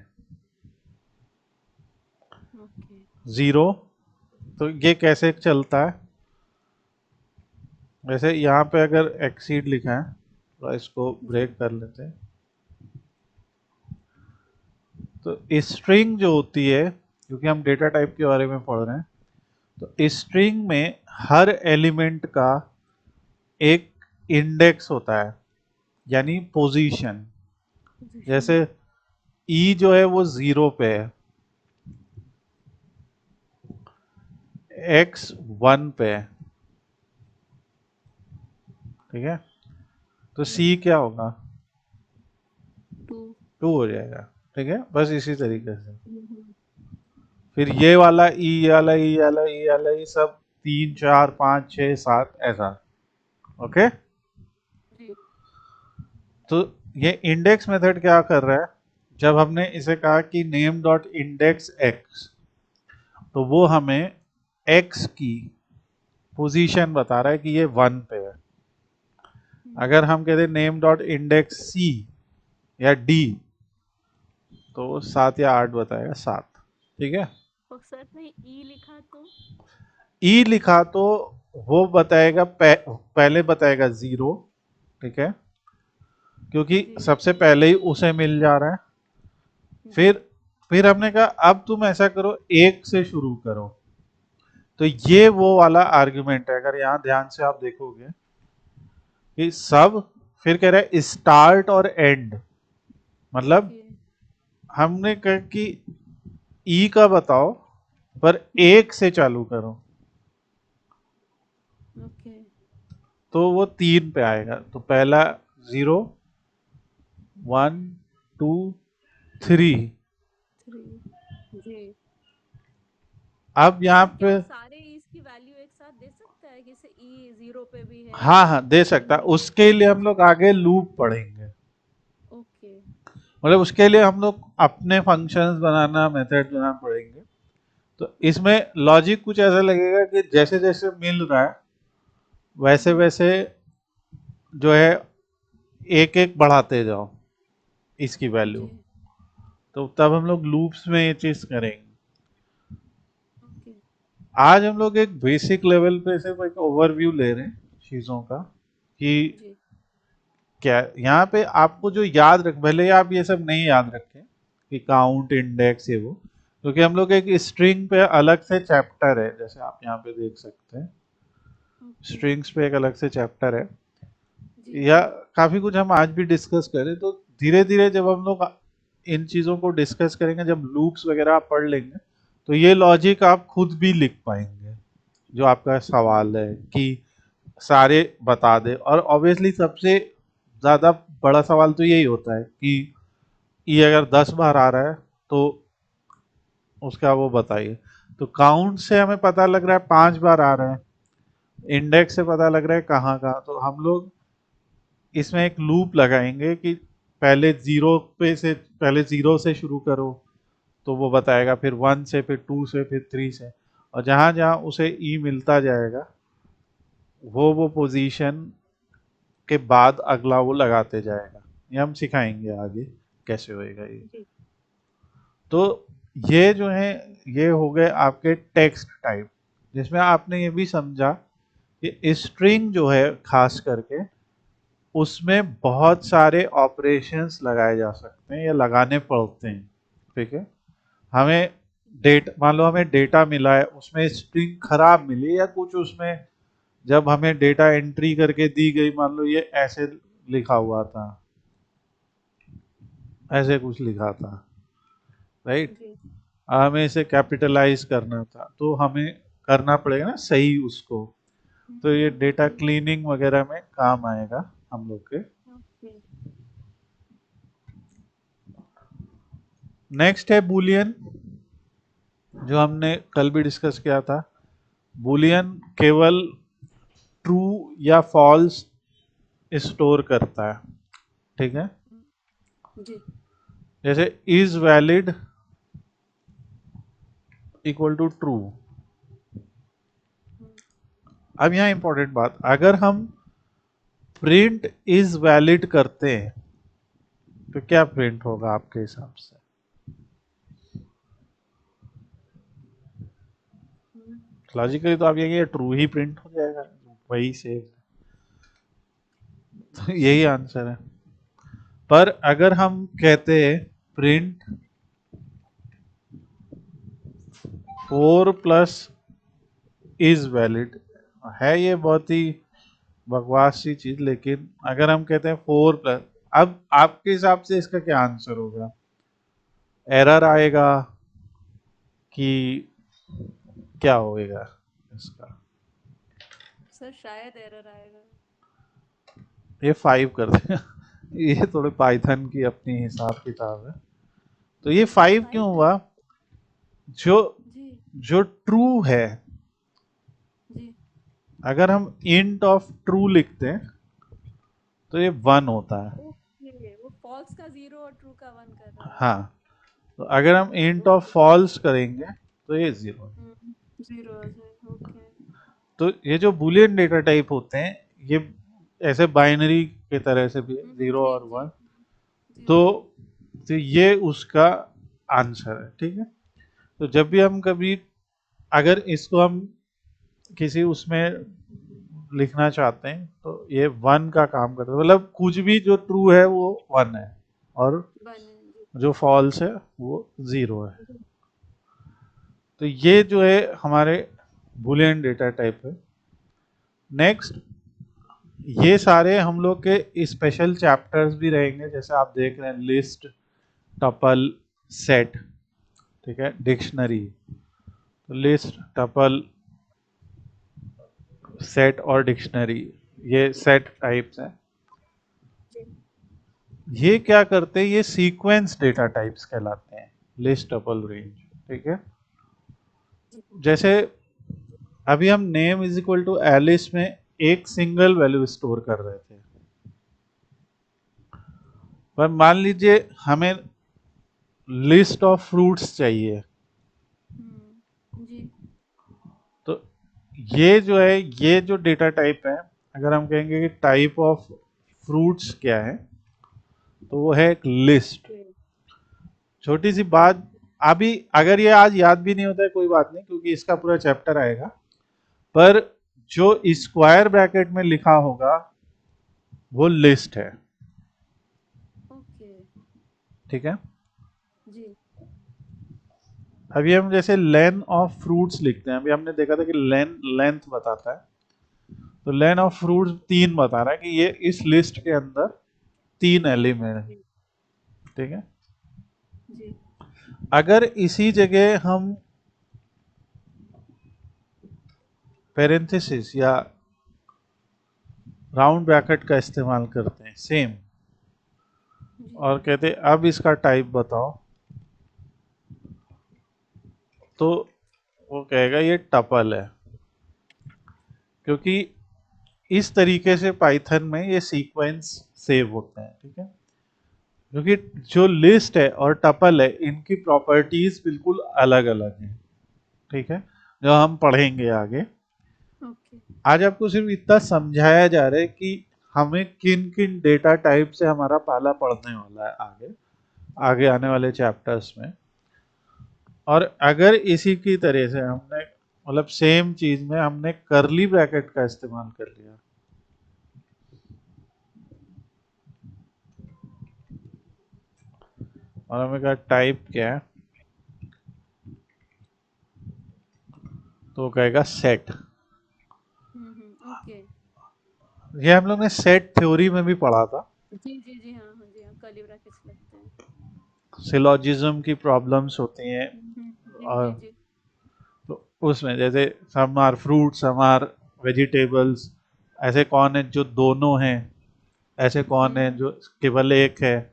ओके 0। तो ये कैसे चलता है, वैसे यहाँ पे अगर एक्सीड लिखा है तो इसको जी ब्रेक कर लेते हैं। तो स्ट्रिंग जो होती है, क्योंकि हम डेटा टाइप के बारे में पढ़ रहे हैं, तो स्ट्रिंग में हर एलिमेंट का एक इंडेक्स होता है, यानी पोजीशन। पोजीशन जैसे ई जो है वो 0 पे है, एक्स 1 पे है, ठीक है। तो सी क्या होगा, 2 2 हो जाएगा, ठीक है। बस इसी तरीके से फिर ये वाला ई, ये वाला ई, ये वाला ई, ये वाला ई, सब 3 4 5 6 7 ऐसा, ओके। जी तो ये इंडेक्स मेथड क्या कर रहा है, जब हमने इसे कहा कि नेम डॉट इंडेक्स एक्स, तो वो हमें एक्स की पोजीशन बता रहा है कि ये 1 पे है। अगर हम कहते नेम डॉट इंडेक्स सी या डी, तो वो 7 या 8 बताएगा, 7, ठीक है। और सर नहीं ई लिखा तो ई लिखा तो वो बताएगा पहले बताएगा 0, ठीक है, क्योंकि जी सबसे पहले ही उसे मिल जा रहा है। जी फिर हमने कहा अब तुम ऐसा करो, 1 से शुरू करो। तो ये वो वाला आर्गुमेंट है, अगर यहाँ ध्यान से आप देखोगे कि सब, फिर कह रहा है स्टार्ट और एंड, मतलब ओके हमने कहा कि ई का बताओ पर 1 से चालू करो, ओके तो वो 3 पे आएगा। तो पहला 0 1 2 3। 3 जी अब तो यहाँ सर क्या पे वो सारे ईज की वैल्यू एक साथ दे सकता है, जैसे ई 0 पे भी है, हाँ हाँ दे वन सकता है, पे भी उसके लिए हम जी लोग आगे लूप पढ़ेंगे। ओके मतलब उसके लिए हम लोग अपने फंक्शंस बनाना, मेथड बनाना पड़ेंगे। तो इसमें लॉजिक कुछ ऐसा लगेगा कि जैसे जैसे मिल रहा है वैसे जी वैसे जो है एक एक बढ़ाते जाओ इसकी वैल्यू। जी तो तब हम लोग लूप्स में ये चीज करेंगे। ओके आज हम लोग एक बेसिक लेवल पे सिर्फ एक ओवरव्यू ले रहे हैं चीजों का, कि जी क्या यहाँ पे आपको जो याद रख, भले ही आप ये सब नहीं याद रखें, कि काउंट, इंडेक्स, ये वो, क्योंकि हम लोग एक स्ट्रिंग पे अलग से चैप्टर है, जैसे आप यहाँ पे देख सकते हैं ओके। स्ट्रिंग्स पे एक अलग से चैप्टर है, जी या काफी कुछ हम आज भी डिस्कस करें। तो धीरे धीरे जब हम लोग इन चीजों को डिस्कस करेंगे, जब लूप्स वगैरह आप पढ़ लेंगे, तो ये लॉजिक आप खुद भी लिख पाएंगे। जो आपका सवाल है कि सारे बता दे, और ऑब्वियसली सबसे ज्यादा बड़ा सवाल तो यही होता है कि ये अगर 10 बार आ रहा है तो उसका वो बताइए। तो काउंट से हमें पता लग रहा है 5 बार आ रहा है, इंडेक्स से पता लग रहा है कहाँ कहाँ, तो हम लोग इसमें एक लूप लगाएंगे कि पहले जीरो से शुरू करो, तो वो बताएगा, फिर 1 से, फिर 2 से, फिर 3 से, और जहां जहां उसे ई मिलता जाएगा वो पोजीशन के बाद अगला वो लगाते जाएगा। ये हम सिखाएंगे आगे कैसे होएगा ये। जी। तो ये जो है, ये हो गए आपके टेक्स्ट टाइप, जिसमें आपने ये भी समझा कि स्ट्रिंग जो है खास करके उसमें बहुत सारे ऑपरेशंस लगाए जा सकते हैं या लगाने पड़ते हैं। ठीक है, हमें मान लो हमें डेटा मिला है, उसमें स्ट्रिंग खराब मिली या कुछ उसमें, जब हमें डेटा एंट्री करके दी गई, मान लो ये ऐसे लिखा हुआ था, ऐसे कुछ लिखा था, राइट, जी। हमें इसे कैपिटलाइज करना था, तो हमें करना पड़ेगा ना सही उसको। तो ये डेटा जी। क्लीनिंग वगैरह में काम आएगा हम लोग के। ओके। नेक्स्ट है बुलियन, जो हमने कल भी डिस्कस किया था। बुलियन केवल ट्रू या फॉल्स स्टोर करता है। ठीक है, जी। जैसे is valid equal to true. अब यहाँ इंपॉर्टेंट बात, अगर हम प्रिंट इज वैलिड करते हैं तो क्या प्रिंट होगा आपके हिसाब से? लॉजिकली तो आप ये ट्रू ही प्रिंट हो जाएगा, वही से, तो यही आंसर है। पर अगर हम कहते हैं प्रिंट 4 प्लस इज वैलिड, है ये बहुत ही बकवास सी चीज, लेकिन अगर हम कहते हैं 4 प्लस, अब आपके हिसाब से इसका क्या आंसर होगा? एरर आएगा कि क्या होएगा इसका? सर शायद एरर आएगा। ये 5 कर दें ये थोड़े पाइथन की अपनी हिसाब किताब है। तो ये 5 फाइव क्यों है। हुआ? जो जी। जो ट्रू है, जी। अगर हम इंट ऑफ ट्रू लिखते हैं तो ये 1 होता है। ओके, वो फॉल्स का जीरो और ट्रू का वन कर रहा है। हाँ, तो अगर हम इंट ऑफ ओके। फॉल्स करेंगे तो ये 0। जीरो आ जाए। ओके। तो ये जो बुलियन डेटा टाइप होते हैं, ये ऐसे बाइनरी के तरह से भी, 0 जी और जी। 1, जी तो जी। ये उसका आंसर है। ठीक है, तो जब भी हम कभी, अगर इसको हम किसी उसमें लिखना चाहते हैं तो ये 1 का काम करता है, मतलब कुछ भी जो ट्रू है वो 1 है, और बने। जी। जो फॉल्स है वो 0 है। जी। तो ये जो है हमारे बुलियन डेटा टाइप है। नेक्स्ट, ये सारे हम लोग के स्पेशल चैप्टर्स भी रहेंगे, जैसे आप देख रहे हैं लिस्ट, टपल, सेट। ठीक है, डिक्शनरी, तो लिस्ट, टपल, सेट और डिक्शनरी, ये सेट टाइप्स हैं। जी। ये क्या करते हैं? ये सीक्वेंस डेटा टाइप्स कहलाते हैं, लिस्ट, टपल, रेंज। ठीक है, जी। जैसे अभी हम name is equal to Alice में एक सिंगल वैल्यू स्टोर कर रहे थे, पर मान लीजिए हमें लिस्ट ऑफ फ्रूट्स चाहिए, जी। तो ये जो है, ये जो डेटा टाइप है, अगर हम कहेंगे कि टाइप ऑफ फ्रूट्स क्या है, तो वो है एक लिस्ट। ओके। छोटी सी बात, अभी अगर ये आज याद भी नहीं होता है कोई बात नहीं, क्योंकि इसका पूरा चैप्टर आएगा, पर जो स्क्वायर ब्रैकेट में लिखा होगा वो लिस्ट है। ओके। ठीक है, जी। अभी हम जैसे लेन ऑफ फ्रूट्स लिखते हैं, अभी हमने देखा था कि लेंथ बताता है, तो लेन ऑफ फ्रूट्स 3 बता रहा है कि ये इस लिस्ट के अंदर 3 एलिमेंट है। जी। ठीक है, जी। अगर इसी जगह हम पेरेंथेसिस या राउंड ब्रैकेट का इस्तेमाल करते हैं सेम, जी। और कहते हैं अब इसका टाइप बताओ, तो वो कहेगा ये टपल है, क्योंकि इस तरीके से पाइथन में ये सीक्वेंस सेव होते हैं। ठीक है, क्योंकि जो लिस्ट है और टपल है इनकी प्रॉपर्टीज बिल्कुल अलग अलग हैं। ठीक है, जो हम पढ़ेंगे आगे। ओके। आज आपको सिर्फ इतना समझाया जा रहा है कि हमें किन किन डेटा टाइप से हमारा पाला पड़ने वाला है आगे आगे आने वाले चैप्टर्स में। और अगर इसी की तरह से हमने मतलब सेम चीज में हमने करली ब्रैकेट का इस्तेमाल कर लिया, और हमें कहा टाइप क्या है, तो वो कहेगा सेट। ओके। ये हम लोग ने सेट थ्योरी में भी पढ़ा था, जी, जी, जी, हाँ, हाँ, जी, हाँ, कर्ली ब्रैकेट्स लगते हैं। सिलोजिज्म की प्रॉब्लम्स होती हैं। जी, और जी, जी। तो उसमें जैसे some are fruit some are vegetables, ऐसे कौन है जो दोनों हैं, ऐसे कौन है हुँ, जो केवल एक है,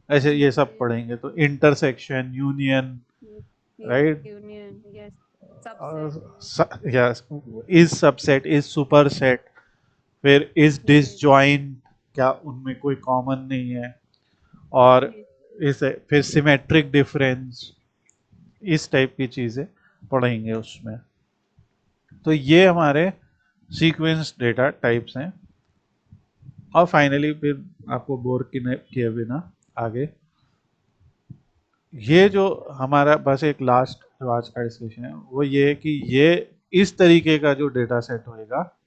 ऐसे जी, ये सब जी। पढ़ेंगे। तो intersection, union, you right, union, yes, subset, yes. Yes, is subset, is superset, फिर इज जी, डिसजॉइंट, क्या उनमें कोई कॉमन नहीं है, और जी, इसे फिर सिमेट्रिक डिफरेंस, इस टाइप की चीजें पढ़ेंगे उसमें। तो ये हमारे सीक्वेंस डेटा टाइप्स हैं। और फाइनली फिर आपको बोर किए बिना आगे, ये जो हमारा बस एक लास्ट जो आज का डिस्कशन है वो ये है कि ये इस तरीके का जो डेटा सेट होएगा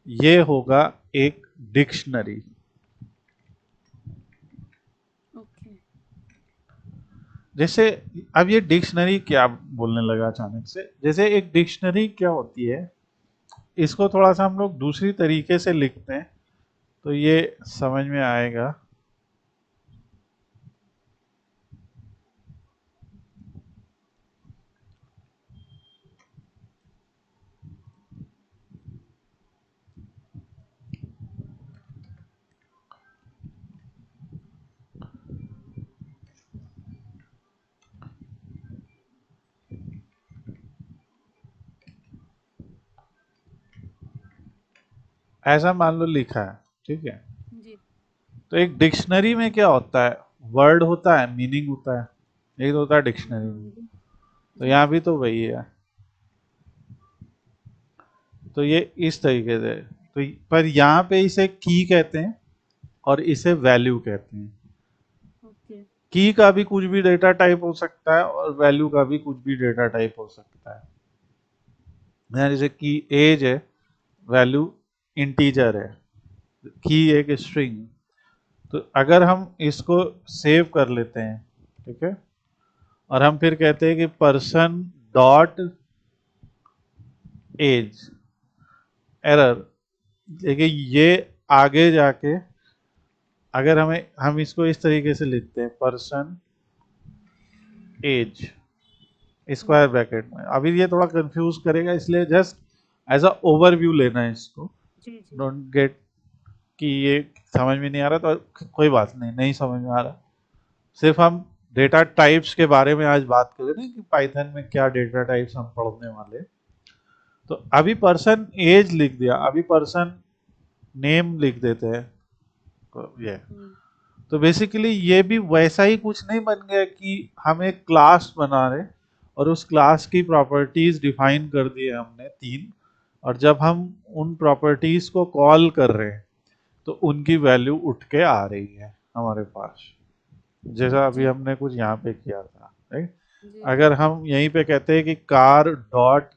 ये होगा एक डिक्शनरी। ओके। जैसे अब ये डिक्शनरी क्या बोलने लगा अचानक से, जैसे एक डिक्शनरी क्या होती है, इसको थोड़ा सा हम लोग दूसरी तरीके से लिखते हैं तो ये समझ में आएगा। ऐसा मान लो लिखा है, ठीक है, जी। तो एक डिक्शनरी में क्या होता है, वर्ड होता है, मीनिंग होता है, एक तो होता है डिक्शनरी में। जी, तो जी, यहाँ जी। भी तो वही है। तो ये इस तरीके से, तो पर यहाँ पे इसे की कहते हैं और इसे वैल्यू कहते हैं। ओके। की का भी कुछ भी डेटा टाइप हो सकता है और वैल्यू का भी कुछ भी डेटा टाइप हो सकता है। यहाँ जैसे की एज है, वैल्यू इंटीजर है, की एक स्ट्रिंग। तो अगर हम इसको सेव कर लेते हैं, ठीक है, और हम फिर कहते हैं कि पर्सन डॉट एज, एरर, देखिए ये आगे जाके अगर हम इसको इस तरीके से लिखते हैं person age square okay. Bracket में, अभी ये थोड़ा कंफ्यूज करेगा, इसलिए जस्ट एज अ ओवरव्यू लेना है इसको। जी, जी। डोंट गेट कि ये समझ में नहीं आ रहा तो कोई बात नहीं, नहीं समझ में आ रहा, सिर्फ हम डेटा टाइप्स के बारे में आज बात करें ना कि पाइथन में क्या डेटा टाइप्स हम पढ़ने वाले। तो अभी पर्सन एज लिख दिया, अभी पर्सन नेम लिख देते हैं, तो ये, हुँ, तो बेसिकली ये भी वैसा ही कुछ नहीं बन गया कि हम एक क्लास बना रहे और उस क्लास की प्रॉपर्टीज डिफाइन कर दिए हमने 3, और जब हम उन प्रॉपर्टीज को कॉल कर रहे हैं तो उनकी वैल्यू उठ के आ रही है हमारे पास, जैसा अभी जी, हमने कुछ यहाँ पे किया था, राइट। जी, जी। अगर हम यहीं पे कहते हैं कि कार डॉट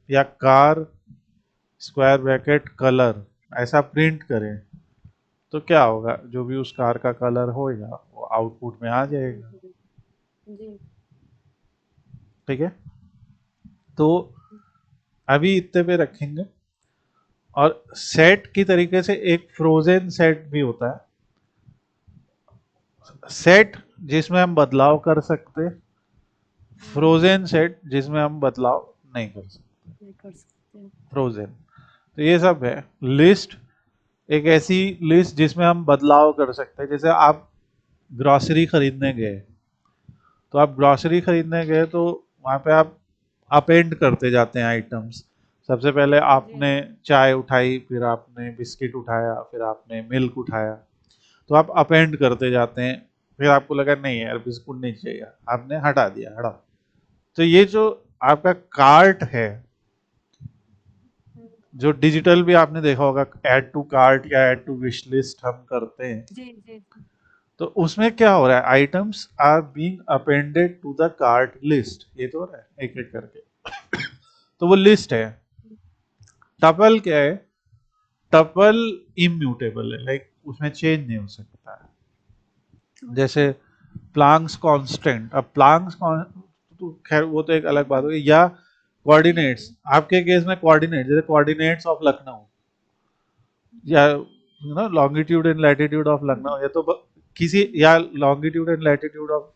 या कार स्क्वायर ब्रैकेट कलर ऐसा प्रिंट करें, तो क्या होगा, जो भी उस कार का कलर होगा वो आउटपुट में आ जी, जाएगा। जी। जी। ठीक है, तो अभी इतने पे रखेंगे। और सेट की तरीके से एक फ्रोजन सेट भी होता है, सेट जिसमें हम बदलाव कर सकते, फ्रोजन सेट जिसमें हम बदलाव नहीं कर सकते, नहीं कर सकते हैं। फ्रोजन। तो ये सब है। लिस्ट एक ऐसी लिस्ट जिसमें हम बदलाव कर सकते हैं, जैसे आप ग्रॉसरी खरीदने गए, तो आप ग्रॉसरी खरीदने गए तो वहां पे आप अपेंड करते जाते हैं आइटम्स। सबसे पहले जी। आपने चाय उठाई, फिर आपने बिस्किट उठाया, फिर आपने मिल्क उठाया, तो आप अपेंड करते जाते हैं। फिर आपको लगा नहीं यार बिस्कुट नहीं चाहिए, आपने हटा दिया, हटा। तो ये जो आपका कार्ट है, हम्म, जो डिजिटल भी आपने देखा होगा, ऐड टू कार्ट या ऐड टू विश लिस्ट हम करते हैं, जी जी जी। तो उसमें क्या हो रहा है, items are being appended to the cart list, ये तो हो रहा है एक एक करके। तो वो लिस्ट है। टपल क्या है, टपल इम्यूटेबल है, लाइक उसमें चेंज नहीं हो सकता है। जैसे अच्छा। प्लांक्स कांस्टेंट, अब प्लांक्स तो खैर वो तो एक अलग बात होगी, या जी कोऑर्डिनेट्स, जी। आपके केस में कोऑर्डिनेट, जैसे कोऑर्डिनेट्स ऑफ लखनऊ, या longitude and latitude of Lucknow, या तो किसी, या longitude and latitude of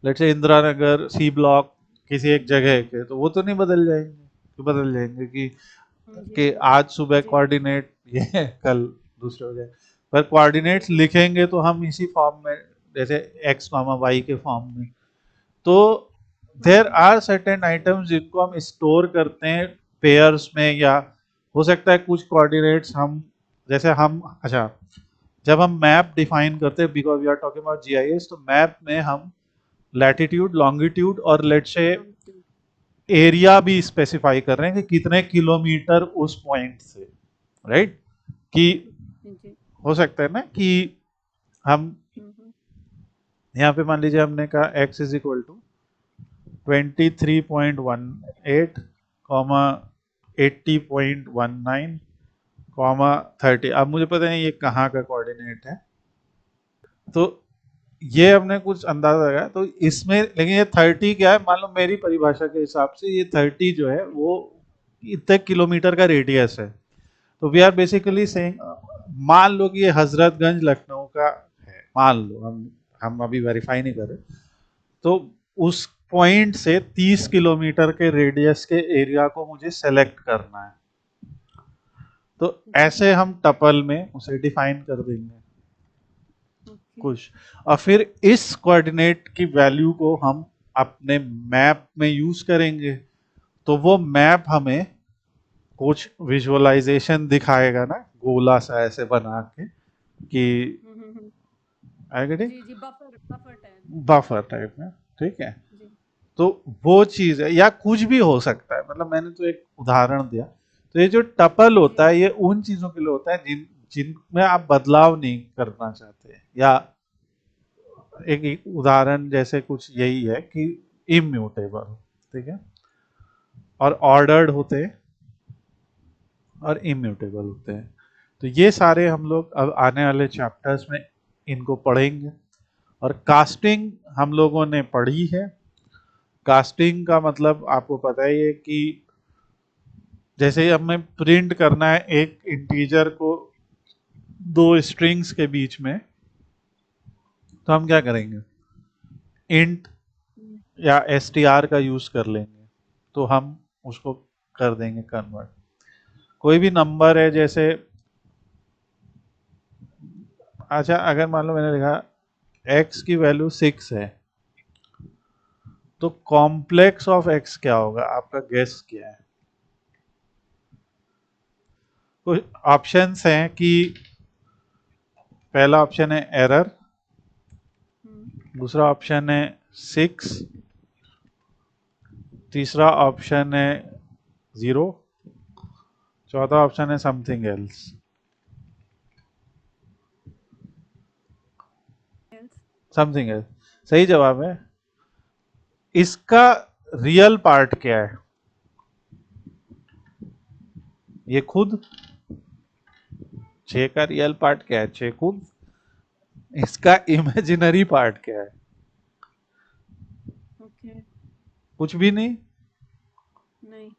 let's say Indira Nagar C block किसी एक जगह के, तो वो तो नहीं बदल जाएंगे। तो बदल जाएंगे जी कि जी आज सुबह जी। कोऑर्डिनेट ये है, कल दूसरे हो जाए। पर कोऑर्डिनेट्स लिखेंगे तो हम इसी फॉर्म में, जैसे एक्स मामा वाई के फॉर्म में। तो देर हम्म, आर सर्टेन आइटम्स जिनको हम स्टोर करते हैं पेयर्स में, या हो सकता है कुछ कोऑर्डिनेट्स हम, जैसे हम, अच्छा, जब हम मैप डिफाइन करते हैं, because we are talking about GIS, तो मैप में हम लैटिट्यूड लॉन्गिट्यूड और लेट्स से हम तो- एरिया भी स्पेसिफाई कर रहे हैं कि कितने किलोमीटर उस पॉइंट से, राइट, कि जी। हो सकता है ना कि हम हम्म। यहाँ पे मान लीजिए हमने कहा x is equal to 23.18 comma 80.19 comma 30। अब मुझे पता नहीं ये कहाँ का कोऑर्डिनेट है, तो ये हमने कुछ अंदाजा लगाया। तो इसमें लेकिन ये 30 क्या है, मान लो मेरी परिभाषा के हिसाब से ये 30 जो है वो इतने किलोमीटर का रेडियस है। तो वी आर बेसिकली सेइंग, मान लो कि ये हजरतगंज लखनऊ का है, मान लो, हम अभी वेरीफाई नहीं कर रहे, तो उस पॉइंट से 30 किलोमीटर के रेडियस के एरिया को मुझे सेलेक्ट करना है। तो जी। ऐसे हम टपल में उसे डिफाइन कर देंगे ओके। कुछ, और फिर इस कोऑर्डिनेट की वैल्यू को हम अपने मैप में यूज करेंगे। तो वो मैप हमें कुछ विजुअलाइजेशन दिखाएगा ना, गोला सा ऐसे बना के, कि हम्म। आएगा ठीक, जी जी, buffer buffer type. Buffer type में, ठीक है। जी तो वो चीज है, या कुछ भी हो सकता है, मतलब मैंने तो एक उदाहरण दिया। तो ये जो टपल जी। होता है, ये उन चीजों के लिए होता है जिनमें आप बदलाव नहीं करना चाहते, या एक उदाहरण जैसे कुछ यही है कि इम्यूटेबल, ठीक है, और ऑर्डर्ड होते हैं और इम्यूटेबल होते हैं। तो ये सारे हम लोग अब आने वाले चैप्टर्स में इनको पढ़ेंगे। और कास्टिंग हम लोगों ने पढ़ी है। कास्टिंग का मतलब आपको पता ही है कि जैसे हमें प्रिंट करना है एक इंटीजर को दो स्ट्रिंग्स के बीच में, तो हम क्या करेंगे, इंट हम्म, या एसटीआर का यूज कर लेंगे, तो हम उसको कर देंगे कन्वर्ट। कोई भी नंबर है, जैसे अच्छा अगर मान लो मैंने लिखा x की वैल्यू 6 है, तो कॉम्प्लेक्स ऑफ x क्या होगा, आपका गेस क्या है? कुछ ऑप्शंस हैं कि पहला ऑप्शन है एरर, हम्म। दूसरा ऑप्शन है 6, तीसरा ऑप्शन है 0, चौथा ऑप्शन है something else. Else? Something else सही जवाब है। इसका रियल पार्ट क्या है, ये खुद, 6 का रियल पार्ट क्या है, 6 खुद। इसका इमेजिनरी पार्ट क्या है, कुछ भी नहीं, नहीं।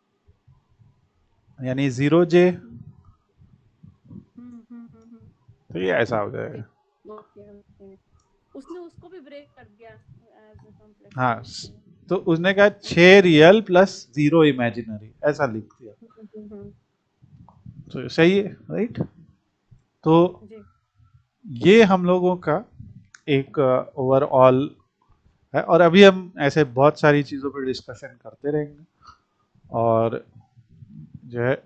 यानी 0j, हम्म। तो ये ऐसा हो ओके जाएगा। Okay okay. उसने उसको भी ब्रेक कर दिया एज अ कॉम्प्लेक्स हाँ, नंबर। तो उसने कहा 6 रियल प्लस 0 इमेजिनरी, ऐसा लिख दिया। हम्म। तो सही है, राइट। तो जी। ये हम लोगों का एक ओवरऑल है, और अभी हम ऐसे बहुत सारी चीज़ों पर डिस्कशन करते रहेंगे, और जो है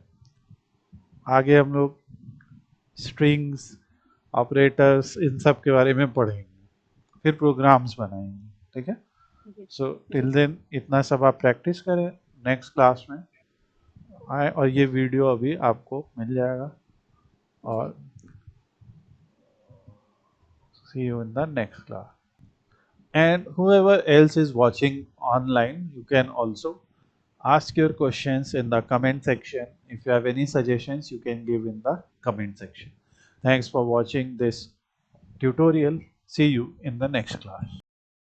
आगे हम लोग स्ट्रिंग्स, ऑपरेटर्स, इन सब के बारे में पढ़ेंगे, फिर प्रोग्राम्स बनाएंगे, ठीक है। जी। सो जी। टिल देन इतना सब आप प्रैक्टिस करें, नेक्स्ट क्लास में आए, और ये वीडियो अभी आपको मिल जाएगा, जी। और see you in the next class. And whoever else is watching online, you can also ask your questions in the comment section. If you have any suggestions, you can give in the comment section. Thanks for watching this tutorial. See you in the next class.